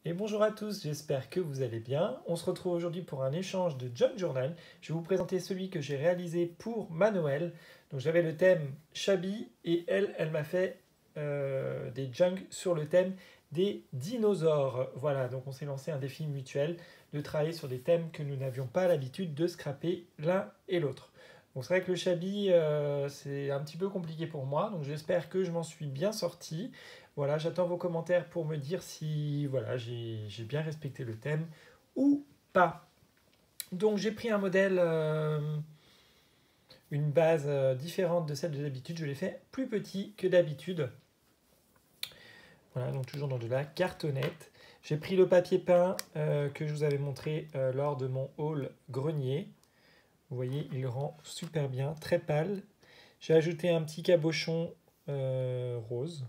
Et bonjour à tous, j'espère que vous allez bien. On se retrouve aujourd'hui pour un échange de junk journal. Je vais vous présenter celui que j'ai réalisé pour ma Noël. Donc j'avais le thème Shabby et elle m'a fait des junk sur le thème des dinosaures. Voilà, donc on s'est lancé un défi mutuel de travailler sur des thèmes que nous n'avions pas l'habitude de scraper l'un et l'autre. Bon, c'est vrai que le Shabby, c'est un petit peu compliqué pour moi, donc j'espère que je m'en suis bien sorti. Voilà, j'attends vos commentaires pour me dire si voilà, j'ai bien respecté le thème ou pas. Donc j'ai pris un modèle, une base différente de celle de d'habitude. Je l'ai fait plus petit que d'habitude. Voilà, donc toujours dans de la cartonnette. J'ai pris le papier peint que je vous avais montré lors de mon haul grenier. Vous voyez, il rend super bien, très pâle. J'ai ajouté un petit cabochon rose.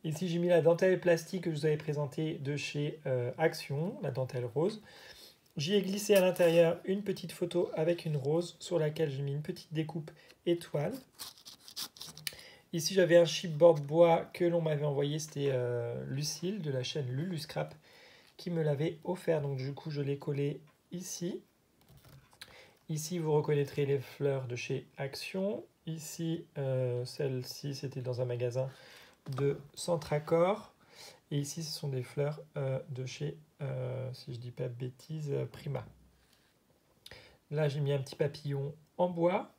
Ici, j'ai mis la dentelle plastique que je vous avais présentée de chez Action, la dentelle rose. J'y ai glissé à l'intérieur une petite photo avec une rose sur laquelle j'ai mis une petite découpe étoile. Ici, j'avais un chipboard bois que l'on m'avait envoyé, c'était Lucille de la chaîne Lulu Scrap qui me l'avait offert. Donc du coup, je l'ai collé ici. Ici, vous reconnaîtrez les fleurs de chez Action. Ici, celle-ci, c'était dans un magasin de Centracor. Et ici, ce sont des fleurs de chez, si je ne dis pas de bêtises, Prima. Là, j'ai mis un petit papillon en bois,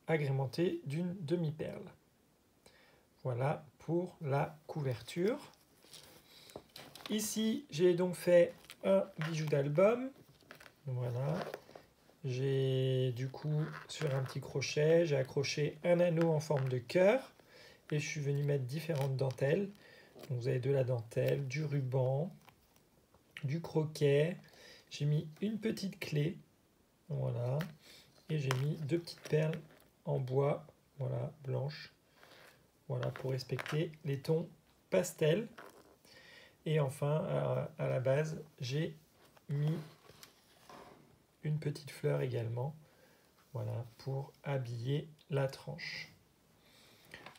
agrémenté d'une demi-perle. Voilà pour la couverture. Ici, j'ai donc fait un bijou d'album. Voilà. J'ai du coup, sur un petit crochet, j'ai accroché un anneau en forme de cœur. Et je suis venu mettre différentes dentelles. Donc vous avez de la dentelle, du ruban, du croquet. J'ai mis une petite clé, voilà, et j'ai mis deux petites perles en bois, voilà, blanches, voilà, pour respecter les tons pastel. Et enfin, à la base, j'ai mis une petite fleur également, voilà, pour habiller la tranche.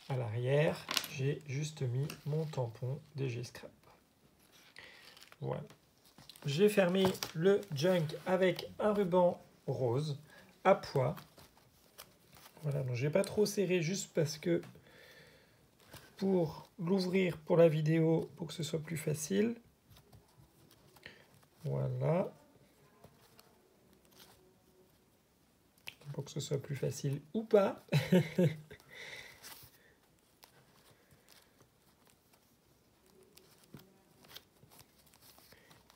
À l'arrière, j'ai juste mis mon tampon DG Scrap. Voilà. J'ai fermé le junk avec un ruban rose à pois. Voilà, donc je n'ai pas trop serré juste parce que pour l'ouvrir pour la vidéo, pour que ce soit plus facile. Voilà. Pour que ce soit plus facile ou pas.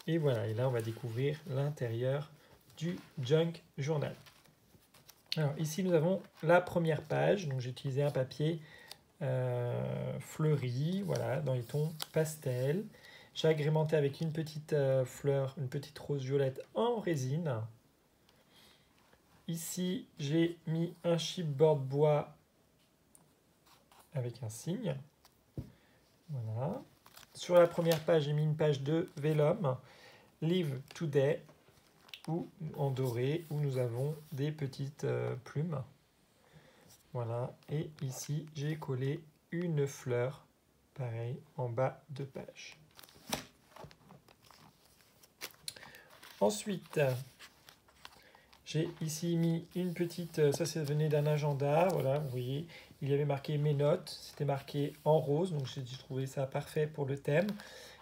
Et voilà, et là on va découvrir l'intérieur du junk journal. Alors ici nous avons la première page, donc j'ai utilisé un papier fleuri, voilà, dans les tons pastel. J'ai agrémenté avec une petite fleur, une petite rose violette en résine. Ici j'ai mis un chipboard bois avec un signe. Voilà. Sur la première page, j'ai mis une page de vélum, Live Today, ou en doré, où nous avons des petites plumes. Voilà, et ici j'ai collé une fleur, pareil, en bas de page. Ensuite, j'ai ici mis une petite, ça venait d'un agenda, voilà, vous voyez, il y avait marqué mes notes, c'était marqué en rose, donc j'ai trouvé ça parfait pour le thème.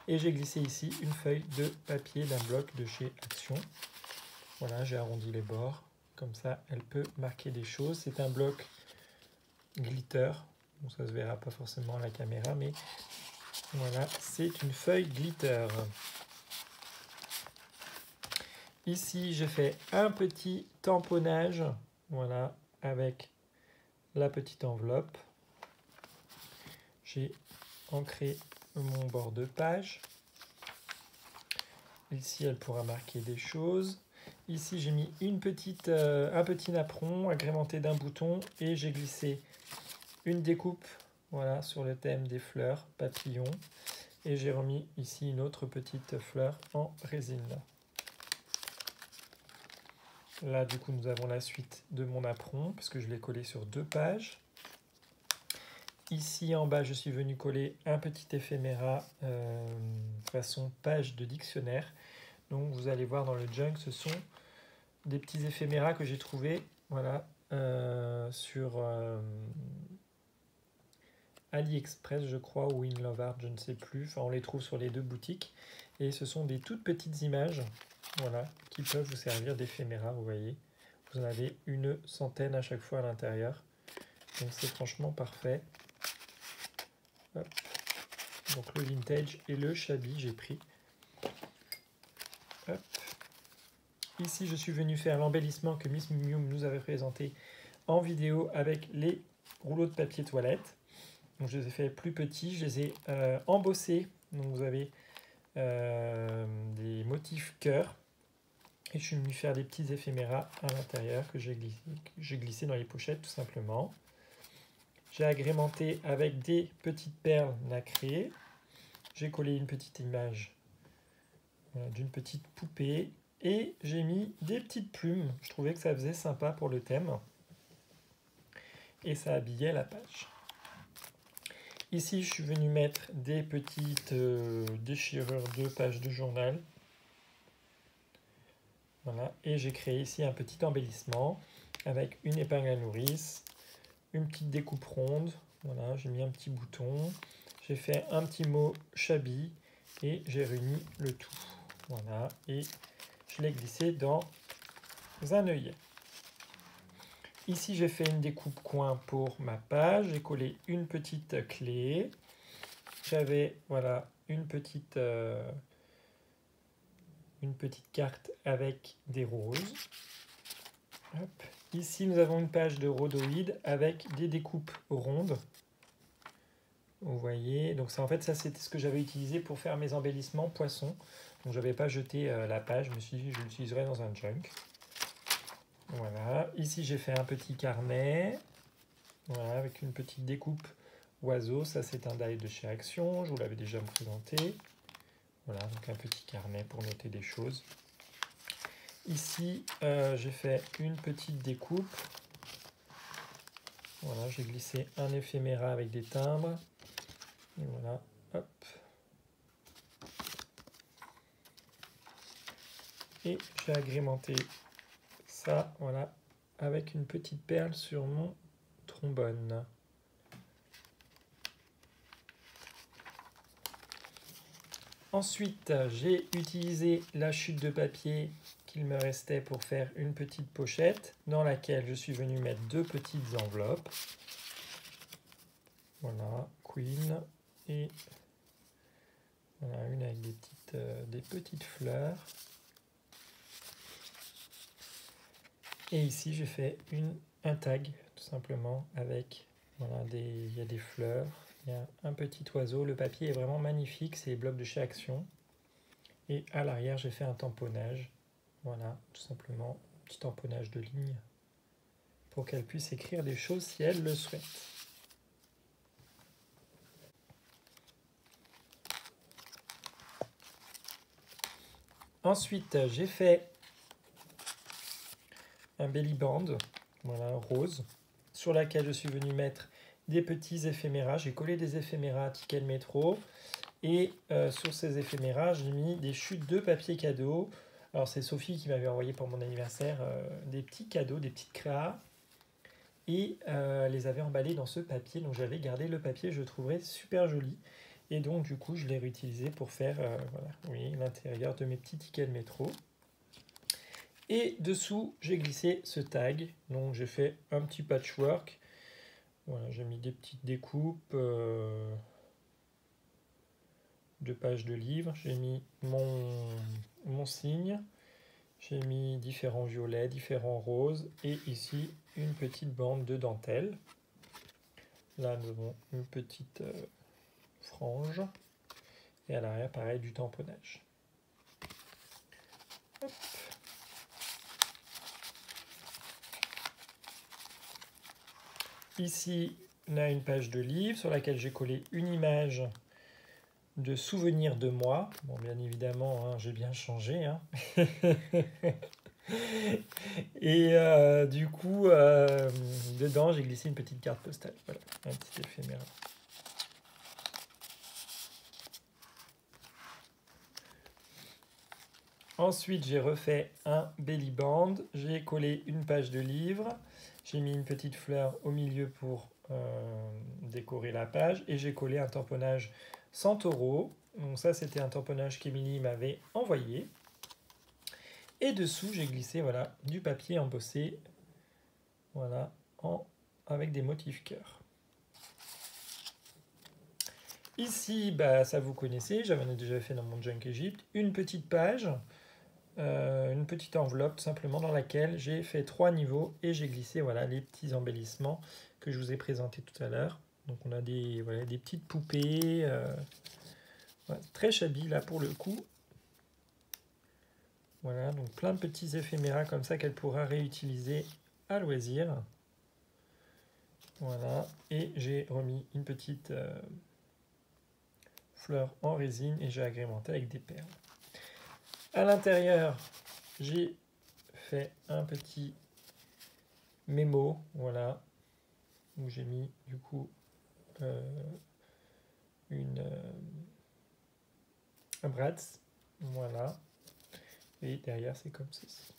Et j'ai glissé ici une feuille de papier d'un bloc de chez Action. Voilà, j'ai arrondi les bords, comme ça elle peut marquer des choses. C'est un bloc glitter, bon, ça se verra pas forcément à la caméra, mais voilà, c'est une feuille glitter. Ici, j'ai fait un petit tamponnage, voilà, avec la petite enveloppe. J'ai ancré mon bord de page. Ici, elle pourra marquer des choses. Ici, j'ai mis un petit napperon agrémenté d'un bouton et j'ai glissé une découpe, voilà, sur le thème des fleurs, papillons. Et j'ai remis ici une autre petite fleur en résine. Là, du coup, nous avons la suite de mon apron, parce que je l'ai collé sur deux pages. Ici en bas, je suis venu coller un petit éphéméra façon page de dictionnaire. Donc vous allez voir dans le junk, ce sont des petits éphéméras que j'ai trouvés voilà, sur AliExpress, je crois, ou InLoveArt, je ne sais plus. Enfin, on les trouve sur les deux boutiques. Et ce sont des toutes petites images voilà, qui peuvent vous servir d'éphéméra, vous voyez. Vous en avez une centaine à chaque fois à l'intérieur. Donc c'est franchement parfait. Hop. Donc le vintage et le shabby, j'ai pris. Hop. Ici, je suis venu faire l'embellissement que Miss Miu nous avait présenté en vidéo avec les rouleaux de papier toilette. Donc, je les ai fait plus petits, je les ai embossés. Donc vous avez des motifs cœur. Et je suis venu faire des petits éphéméras à l'intérieur que j'ai glissé dans les pochettes tout simplement. J'ai agrémenté avec des petites perles nacrées. J'ai collé une petite image d'une petite poupée. Et j'ai mis des petites plumes. Je trouvais que ça faisait sympa pour le thème. Et ça habillait la page. Ici, je suis venu mettre des petites déchirures de pages de journal. Voilà. Et j'ai créé ici un petit embellissement avec une épingle à nourrice, une petite découpe ronde. Voilà, j'ai mis un petit bouton. J'ai fait un petit mot shabby et j'ai réuni le tout. Voilà. Et je l'ai glissé dans un œillet. Ici, j'ai fait une découpe coin pour ma page. J'ai collé une petite clé. J'avais voilà, une petite carte avec des roses. Hop. Ici, nous avons une page de rhodoïde avec des découpes rondes. Vous voyez, donc ça, en fait, ça c'était ce que j'avais utilisé pour faire mes embellissements poissons. Donc, je n'avais pas jeté la page. Je me suis dit, je l'utiliserai dans un junk. Voilà, ici j'ai fait un petit carnet, voilà, avec une petite découpe oiseau, ça c'est un die de chez Action, je vous l'avais déjà présenté. Voilà, donc un petit carnet pour noter des choses. Ici j'ai fait une petite découpe, voilà, j'ai glissé un éphéméra avec des timbres, et voilà, hop. Et j'ai agrémenté ça, voilà, avec une petite perle sur mon trombone. Ensuite, j'ai utilisé la chute de papier qu'il me restait pour faire une petite pochette dans laquelle je suis venu mettre deux petites enveloppes. Voilà, Queen et voilà, une avec des petites fleurs. Et ici, j'ai fait un tag, tout simplement, avec, voilà, il y a des fleurs, il y a un petit oiseau. Le papier est vraiment magnifique, c'est les blocs de chez Action. Et à l'arrière, j'ai fait un tamponnage, voilà, tout simplement, un petit tamponnage de ligne, pour qu'elle puisse écrire des choses si elle le souhaite. Ensuite, j'ai fait un belly band, voilà, rose, sur laquelle je suis venu mettre des petits éphéméras. J'ai collé des éphéméras à ticket de métro. Et sur ces éphéméras, j'ai mis des chutes de papier cadeau. Alors c'est Sophie qui m'avait envoyé pour mon anniversaire des petits cadeaux, des petites créas. Et elle les avait emballés dans ce papier. Donc j'avais gardé le papier, je le trouverais super joli. Et donc du coup, je l'ai réutilisé pour faire voilà, oui, l'intérieur de mes petits tickets de métro. Et dessous, j'ai glissé ce tag. Donc j'ai fait un petit patchwork. Voilà, j'ai mis des petites découpes de pages de livres. J'ai mis mon signe. J'ai mis différents violets, différents roses. Et ici, une petite bande de dentelle. Là, nous avons une petite frange. Et à l'arrière, pareil, du tamponnage. Hop. Ici, on a une page de livre sur laquelle j'ai collé une image de souvenir de moi. Bon, bien évidemment, hein, j'ai bien changé. Hein. Et du coup, dedans, j'ai glissé une petite carte postale. Voilà, un petit éphémère. Ensuite, j'ai refait un belly band. J'ai collé une page de livre. J'ai mis une petite fleur au milieu pour décorer la page. Et j'ai collé un tamponnage Centauro. Donc ça, c'était un tamponnage qu'Emilie m'avait envoyé. Et dessous, j'ai glissé voilà, du papier embossé voilà, avec des motifs cœur. Ici, bah, ça vous connaissez, j'avais déjà fait dans mon Junk Egypt, une petite page, une petite enveloppe simplement dans laquelle j'ai fait 3 niveaux et j'ai glissé voilà, les petits embellissements que je vous ai présentés tout à l'heure. Donc on a des, voilà, des petites poupées, voilà, très shabby là pour le coup. Voilà, donc plein de petits éphéméras comme ça qu'elle pourra réutiliser à loisir. Voilà, et j'ai remis une petite fleur en résine et j'ai agrémenté avec des perles. À l'intérieur, j'ai fait un petit mémo, voilà, où j'ai mis du coup un Bratz, voilà, et derrière c'est comme ceci.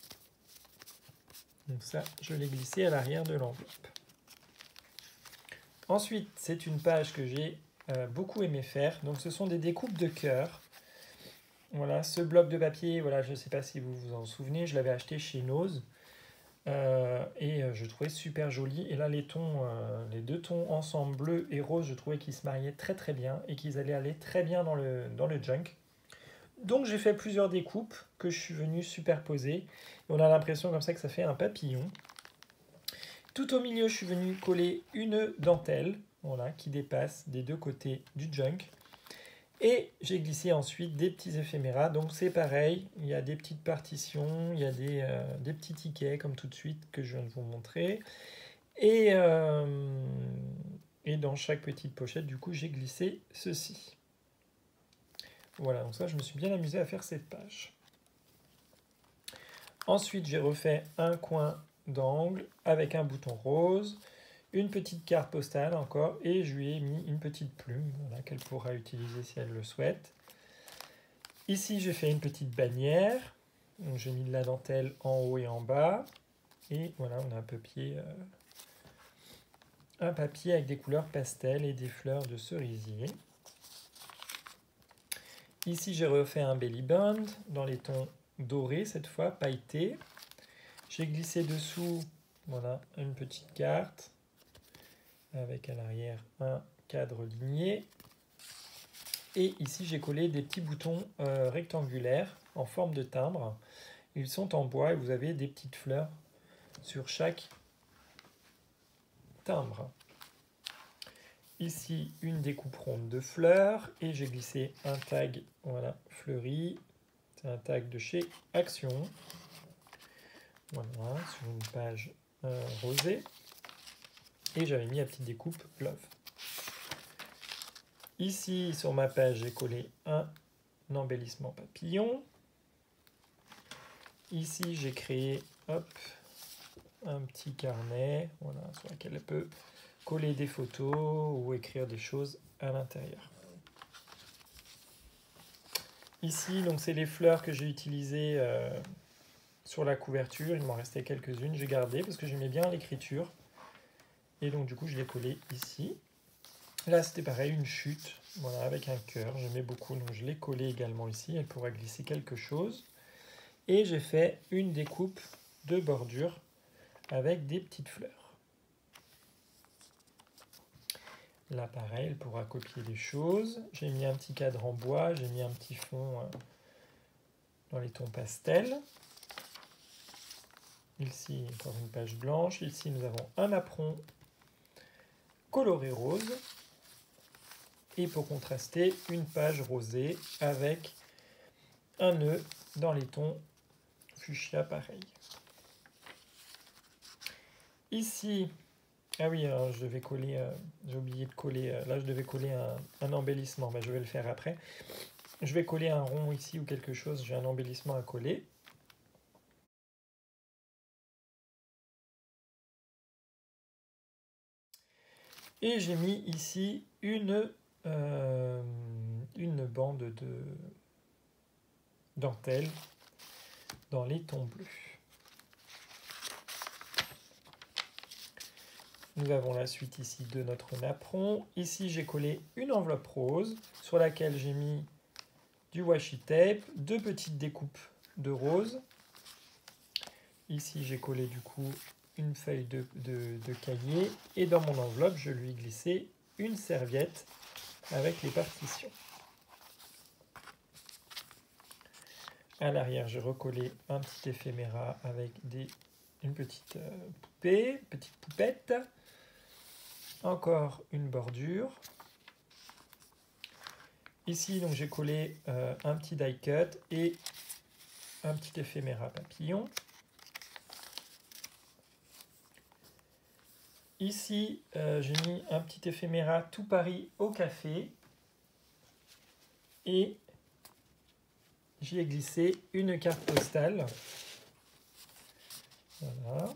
Donc ça, je l'ai glissé à l'arrière de l'enveloppe. Ensuite, c'est une page que j'ai beaucoup aimé faire. Donc ce sont des découpes de cœur. Voilà, ce bloc de papier, voilà, je ne sais pas si vous vous en souvenez, je l'avais acheté chez Nose. Et je trouvais super joli. Et là, les deux tons ensemble, bleu et rose, je trouvais qu'ils se mariaient très très bien et qu'ils allaient aller très bien dans le junk. Donc j'ai fait plusieurs découpes que je suis venu superposer. Et on a l'impression comme ça que ça fait un papillon. Tout au milieu, je suis venu coller une dentelle, voilà, qui dépasse des deux côtés du junk. Et j'ai glissé ensuite des petits éphéméras. Donc c'est pareil, il y a des petites partitions, il y a des petits tickets comme tout de suite que je viens de vous montrer. Et dans chaque petite pochette, du coup, j'ai glissé ceci. Voilà, donc ça, je me suis bien amusé à faire cette page. Ensuite, j'ai refait un coin d'angle avec un bouton rose, une petite carte postale encore, et je lui ai mis une petite plume voilà, qu'elle pourra utiliser si elle le souhaite. Ici, j'ai fait une petite bannière. Donc, j'ai mis de la dentelle en haut et en bas. Et voilà, on a un papier avec des couleurs pastel et des fleurs de cerisier. Ici, j'ai refait un belly band dans les tons dorés, cette fois, pailletés. J'ai glissé dessous voilà, une petite carte avec à l'arrière un cadre ligné. Et ici, j'ai collé des petits boutons rectangulaires en forme de timbre. Ils sont en bois et vous avez des petites fleurs sur chaque timbre. Ici, une découpe ronde de fleurs et j'ai glissé un tag voilà, fleuri. C'est un tag de chez Action. Voilà, sur une page rosée. Et j'avais mis la petite découpe Love. Ici, sur ma page, j'ai collé un embellissement papillon. Ici, j'ai créé un petit carnet voilà, sur lequel elle peut coller des photos ou écrire des choses à l'intérieur. Ici, donc c'est les fleurs que j'ai utilisées sur la couverture. Il m'en restait quelques-unes. J'ai gardé parce que j'aimais bien l'écriture. Et donc, du coup, je l'ai collé ici. Là, c'était pareil, une chute, voilà, avec un cœur. J'aimais beaucoup, donc je l'ai collé également ici. Elle pourra glisser quelque chose. Et j'ai fait une découpe de bordure avec des petites fleurs. Là, pareil, elle pourra copier des choses. J'ai mis un petit cadre en bois. J'ai mis un petit fond dans les tons pastels. Ici, encore une page blanche. Ici, nous avons un apron coloré rose. Et pour contraster, une page rosée avec un nœud dans les tons fuchsia pareil. Ici, ah oui, alors je devais coller, j'ai oublié de coller, là je devais coller un embellissement, je vais le faire après. Je vais coller un rond ici ou quelque chose, j'ai un embellissement à coller. Et j'ai mis ici une bande de dentelle dans les tons bleus. Nous avons la suite ici de notre napperon. Ici, j'ai collé une enveloppe rose sur laquelle j'ai mis du washi tape, 2 petites découpes de rose. Ici, j'ai collé du coup une feuille de cahier et dans mon enveloppe, je lui ai glissé une serviette avec les partitions. À l'arrière, j'ai recollé un petit éphéméra avec une petite poupée, petite poupette. Encore une bordure. Ici, donc, j'ai collé un petit die cut et un petit éphéméra papillon. Ici, j'ai mis un petit éphéméra tout Paris au café et j'y ai glissé une carte postale. Voilà.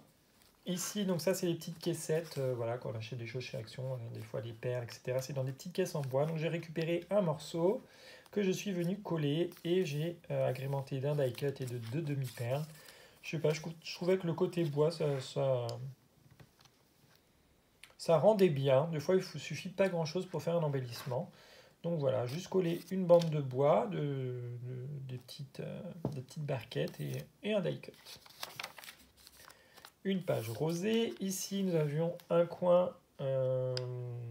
Ici, donc ça, c'est les petites caissettes, voilà, quand on achète des choses chez Action, des fois les paires, etc. C'est dans des petites caisses en bois. Donc j'ai récupéré un morceau que je suis venu coller et j'ai agrémenté d'un die cut et de 2 demi-perles. Je sais pas, je trouvais que le côté bois, ça rendait bien. Des fois, il ne suffit pas grand-chose pour faire un embellissement. Donc voilà, juste coller une bande de bois, des petites barquettes et un die cut. Une page rosée. Ici, nous avions un coin, un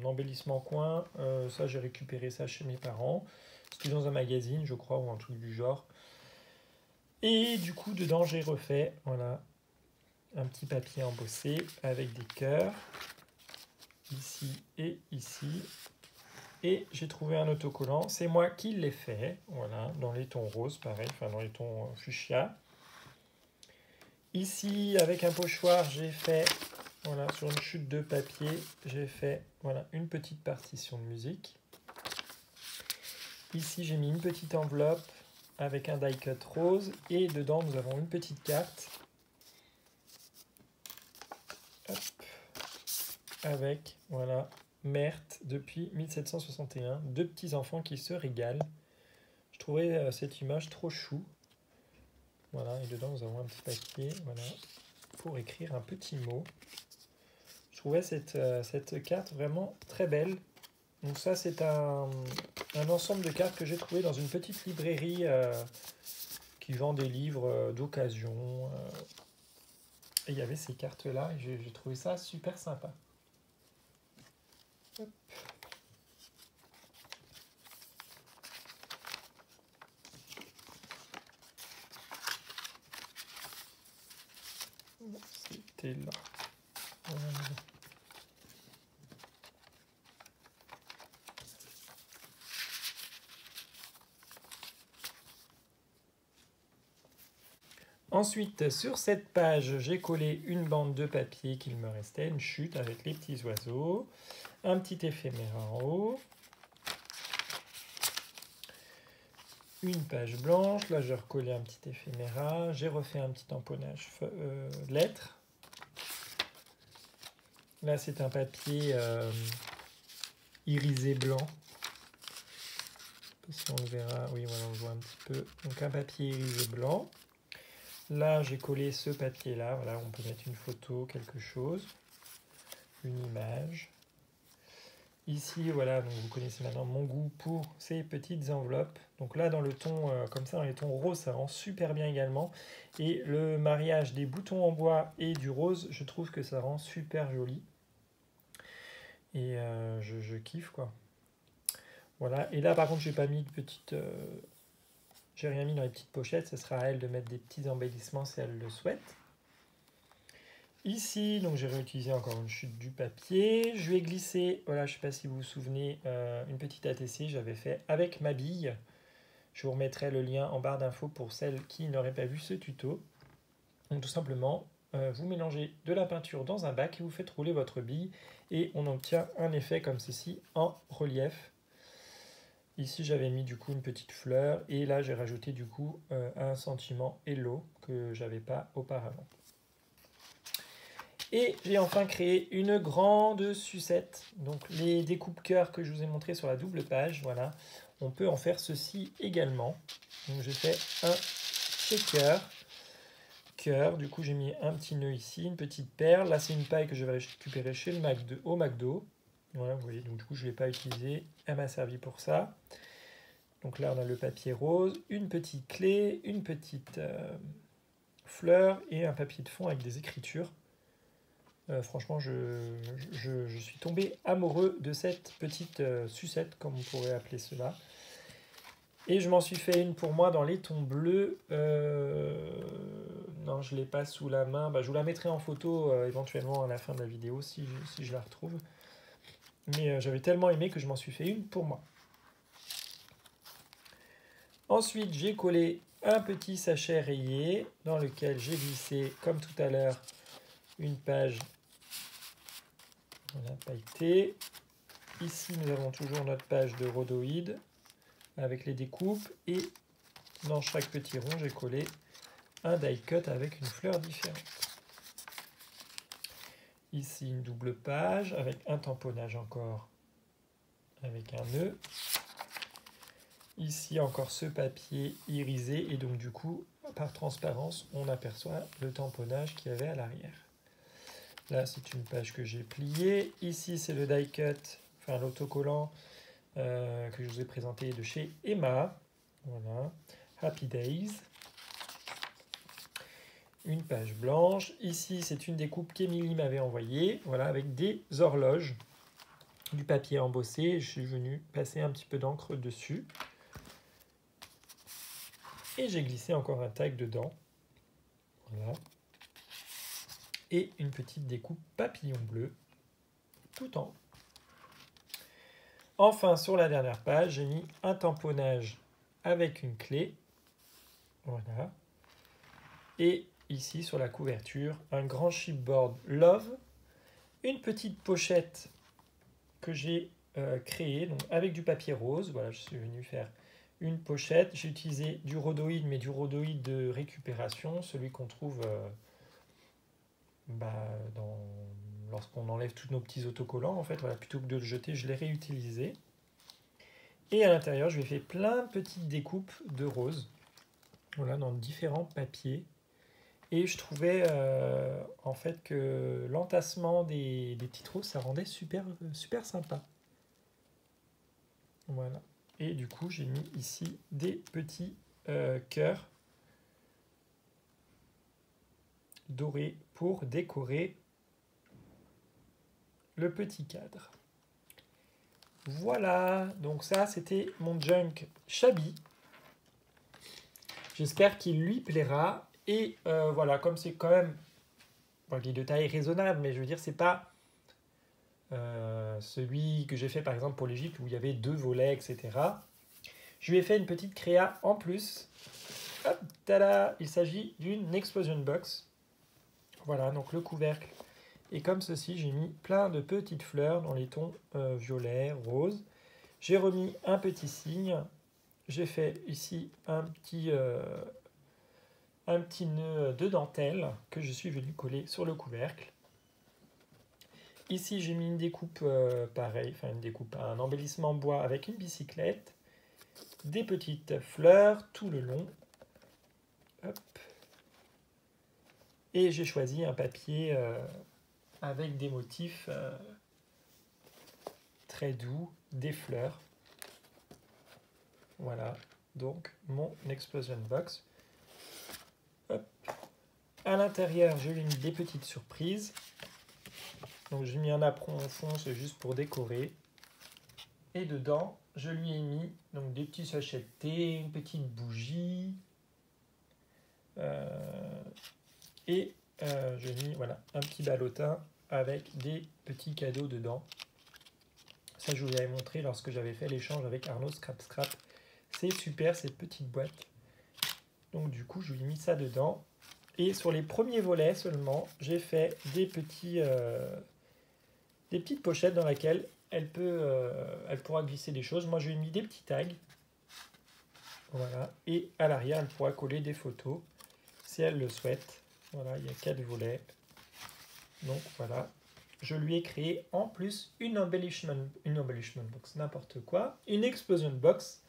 embellissement coin. Ça, j'ai récupéré ça chez mes parents. C'était dans un magazine, je crois, ou un truc du genre. Et du coup, dedans, j'ai refait, voilà, un petit papier embossé avec des cœurs, ici et ici. Et j'ai trouvé un autocollant. C'est moi qui l'ai fait, voilà, dans les tons roses, pareil, enfin dans les tons fuchsia. Ici, avec un pochoir, j'ai fait, voilà, sur une chute de papier, j'ai fait, voilà, une petite partition de musique. Ici, j'ai mis une petite enveloppe avec un die cut rose et dedans, nous avons une petite carte. Hop, avec, voilà, Meurthe depuis 1761, 2 petits enfants qui se régalent. Je trouvais cette image trop chou. Voilà, et dedans, nous avons un petit papier, voilà, pour écrire un petit mot. Je trouvais cette carte vraiment très belle. Donc ça, c'est un ensemble de cartes que j'ai trouvé dans une petite librairie qui vend des livres d'occasion. Et il y avait ces cartes-là, et j'ai trouvé ça super sympa. Hop. C'était là. Voilà. Ensuite, sur cette page, j'ai collé une bande de papier qu'il me restait, une chute avec les petits oiseaux, un petit éphémère en haut, une page blanche, là j'ai recollé un petit éphéméra, j'ai refait un petit tamponnage lettres. Là c'est un papier irisé blanc. Je sais pas si on le verra, oui voilà, on le voit un petit peu. Donc un papier irisé blanc. Là j'ai collé ce papier là, voilà, on peut mettre une photo, quelque chose, une image. Ici, voilà, donc vous connaissez maintenant mon goût pour ces petites enveloppes. Donc là, dans le ton, comme ça, dans les tons roses, ça rend super bien également. Et le mariage des boutons en bois et du rose, je trouve que ça rend super joli. Et je kiffe, quoi. Voilà, et là, par contre, j'ai pas mis de petites... j'ai rien mis dans les petites pochettes. Ce sera à elle de mettre des petits embellissements si elle le souhaite. Ici, donc j'ai réutilisé encore une chute du papier. Je lui ai glissé, voilà, je ne sais pas si vous vous souvenez, une petite ATC, j'avais fait avec ma bille. Je vous remettrai le lien en barre d'infos pour celles qui n'auraient pas vu ce tuto. Donc tout simplement, vous mélangez de la peinture dans un bac et vous faites rouler votre bille et on obtient un effet comme ceci en relief. Ici, j'avais mis du coup une petite fleur et là, j'ai rajouté du coup un sentiment hello que j'avais pas auparavant. Et j'ai enfin créé une grande sucette. Donc les découpes cœur que je vous ai montré sur la double page, voilà. On peut en faire ceci également. Donc j'ai fait un shaker. Cœur, du coup j'ai mis un petit nœud ici, une petite perle. Là c'est une paille que je vais récupérer chez le au McDo. Voilà, vous voyez, donc du coup je ne l'ai pas utilisée. Elle m'a servi pour ça. Donc là on a le papier rose, une petite clé, une petite fleur et un papier de fond avec des écritures. Franchement, je suis tombé amoureux de cette petite sucette, comme on pourrait appeler cela. Et je m'en suis fait une pour moi dans les tons bleus. Non, je ne l'ai pas sous la main. Bah, je vous la mettrai en photo éventuellement à la fin de la vidéo si je la retrouve. Mais j'avais tellement aimé que je m'en suis fait une pour moi. Ensuite, j'ai collé un petit sachet rayé dans lequel j'ai glissé, comme tout à l'heure, une page pailletée. Ici, nous avons toujours notre page de rhodoïde avec les découpes. Et dans chaque petit rond, j'ai collé un die cut avec une fleur différente. Ici, une double page avec un tamponnage encore avec un nœud. Ici, encore ce papier irisé. Et donc, du coup, par transparence, on aperçoit le tamponnage qu'il y avait à l'arrière. Là, c'est une page que j'ai pliée. Ici, c'est le die cut, enfin l'autocollant que je vous ai présenté de chez Emma. Voilà. Happy Days. Une page blanche. Ici, c'est une découpe qu'Emilie m'avait envoyée. Voilà, avec des horloges, du papier embossé. Je suis venu passer un petit peu d'encre dessus. Et j'ai glissé encore un tag dedans. Voilà. Et une petite découpe papillon bleu, tout en haut. Enfin, sur la dernière page, j'ai mis un tamponnage avec une clé. Voilà. Et ici, sur la couverture, un grand chipboard Love. Une petite pochette que j'ai créée donc avec du papier rose. Voilà, je suis venu faire une pochette. J'ai utilisé du rhodoïde, mais du rhodoïde de récupération, celui qu'on trouve lorsqu'on enlève tous nos petits autocollants. En fait, voilà, plutôt que de le jeter, je l'ai réutilisé. Et à l'intérieur, je lui ai fait plein de petites découpes de rose, voilà, dans différents papiers. Et je trouvais en fait que l'entassement des petites roses, ça rendait super, super sympa. Voilà. Et du coup, j'ai mis ici des petits cœurs dorés pour décorer le petit cadre. Voilà, donc ça c'était mon junk shabby. J'espère qu'il lui plaira. Et voilà, comme c'est quand même, bon, il est de taille raisonnable, mais je veux dire, c'est pas celui que j'ai fait par exemple pour l'Égypte où il y avait 2 volets, etc. Je lui ai fait une petite créa en plus. Hop, tada! Il s'agit d'une explosion box. Voilà, donc le couvercle. Et comme ceci, j'ai mis plein de petites fleurs dans les tons violet, rose. J'ai remis un petit signe. J'ai fait ici un petit nœud de dentelle que je suis venu coller sur le couvercle. Ici, j'ai mis une découpe pareille, enfin une découpe, un embellissement bois avec une bicyclette, des petites fleurs tout le long. Hop. Et j'ai choisi un papier avec des motifs très doux, des fleurs. Voilà, donc mon explosion box. Hop. À l'intérieur, je lui ai mis des petites surprises. Donc j'ai mis un apron au fond, c'est juste pour décorer. Et dedans, je lui ai mis donc des petits sachets de thé, une petite bougie. Et j'ai mis voilà, un petit ballotin avec des petits cadeaux dedans. Ça, je vous l'avais montré lorsque j'avais fait l'échange avec Arnaud Scrap Scrap. C'est super, cette petite boîte. Donc du coup, je lui ai mis ça dedans. Et sur les premiers volets seulement, j'ai fait des petites pochettes dans lesquelles elle pourra glisser des choses. Moi, je lui ai mis des petits tags. Voilà. Et à l'arrière, elle pourra coller des photos si elle le souhaite. Voilà, il y a 4 volets. Donc voilà, je lui ai créé en plus une embellishment box, n'importe quoi, une explosion box.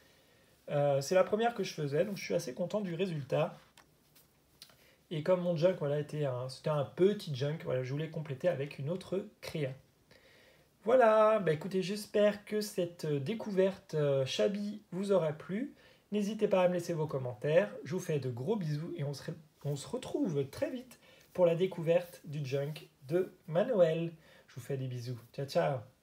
C'est la première que je faisais, donc je suis assez content du résultat. Et comme mon junk, voilà, c'était un petit junk, voilà, je voulais compléter avec une autre créa. Voilà, bah écoutez, j'espère que cette découverte Shabby vous aura plu. N'hésitez pas à me laisser vos commentaires. Je vous fais de gros bisous et on se retrouve très vite pour la découverte du junk de Manuel. Je vous fais des bisous. Ciao, ciao.